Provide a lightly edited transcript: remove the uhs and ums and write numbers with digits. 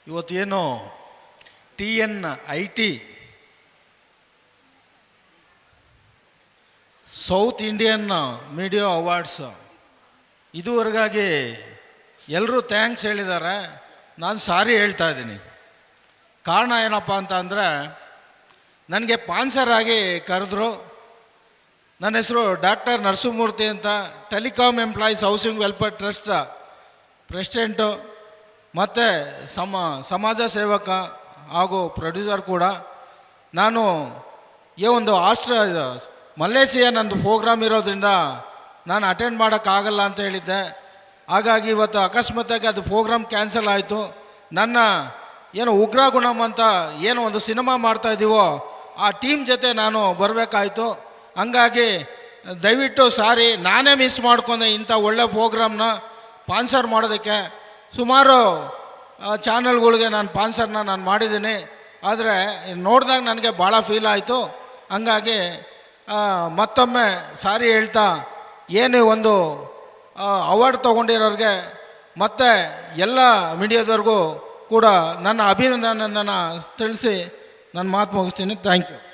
ಇವತ್ತೇನು TNIT South Indian media awards ಇದುವರೆಗಾಗಿ ಎಲ್ಲರೂ ಥ್ಯಾಂಕ್ಸ್ ಹೇಳಿದ್ದಾರೆ. ನಾನು ಸಾರಿ ಹೇಳ್ತಾ ಇದ್ದೀನಿ. ಕಾರಣ ಏನಪ್ಪ ಅಂತ ಅಂದರೆ, ನನಗೆ ಸ್ಪಾನ್ಸರ್ ಆಗಿ ಕರೆದ್ರು. ನನ್ನ ಹೆಸರು ಡಾಕ್ಟರ್ ನರಸಿಂಹಮೂರ್ತಿ ಅಂತ, telecom employees housing welfare trust president ಮತ್ತು ಸಮಾಜ ಸೇವಕ ಹಾಗೂ ಪ್ರೊಡ್ಯೂಸರ್ ಕೂಡ. ನಾನು ಒಂದು ಮಲೇಷಿಯಾ ನಂದು ಪ್ರೋಗ್ರಾಮ್ ಇರೋದ್ರಿಂದ ನಾನು ಅಟೆಂಡ್ ಮಾಡೋಕ್ಕಾಗಲ್ಲ ಅಂತ ಹೇಳಿದ್ದೆ. ಹಾಗಾಗಿ ಇವತ್ತು ಅಕಸ್ಮಾತ್ತಾಗಿ ಅದು ಪ್ರೋಗ್ರಾಮ್ ಕ್ಯಾನ್ಸಲ್ ಆಯಿತು. ನನ್ನ ಉಗ್ರ ಗುಣಮ್ ಅಂತ ಒಂದು ಸಿನಿಮಾ ಮಾಡ್ತಾಯಿದ್ದೀವೋ ಆ ಟೀಮ್ ಜೊತೆ ನಾನು ಬರಬೇಕಾಯ್ತು. ಹಂಗಾಗಿ ದಯವಿಟ್ಟು ಸಾರಿ, ನಾನೇ ಮಿಸ್ ಮಾಡ್ಕೊಂಡೆ ಇಂಥ ಒಳ್ಳೆ ಪ್ರೋಗ್ರಾಮ್ನ ಸ್ಪಾನ್ಸರ್ ಮಾಡೋದಕ್ಕೆ. ಸುಮಾರು ಚಾನಲ್ಗಳಿಗೆ ನಾನು ಸ್ಪಾನ್ಸರ್ನ ನಾನು ಮಾಡಿದ್ದೀನಿ. ಆದರೆ ನೋಡಿದಾಗ ನನಗೆ ಭಾಳ ಫೀಲ್ ಆಯಿತು. ಹಂಗಾಗಿ ಮತ್ತೊಮ್ಮೆ ಸಾರಿ ಹೇಳ್ತಾ, ಒಂದು ಅವಾರ್ಡ್ ತೊಗೊಂಡಿರೋರಿಗೆ ಮತ್ತು ಎಲ್ಲ ಮೀಡಿಯಾದವ್ರಿಗೂ ಕೂಡ ನನ್ನ ಅಭಿನಂದನೆಯನ್ನು ತಿಳಿಸಿ ನನ್ನ ಮಾತು ಮುಗಿಸ್ತೀನಿ. Thank you.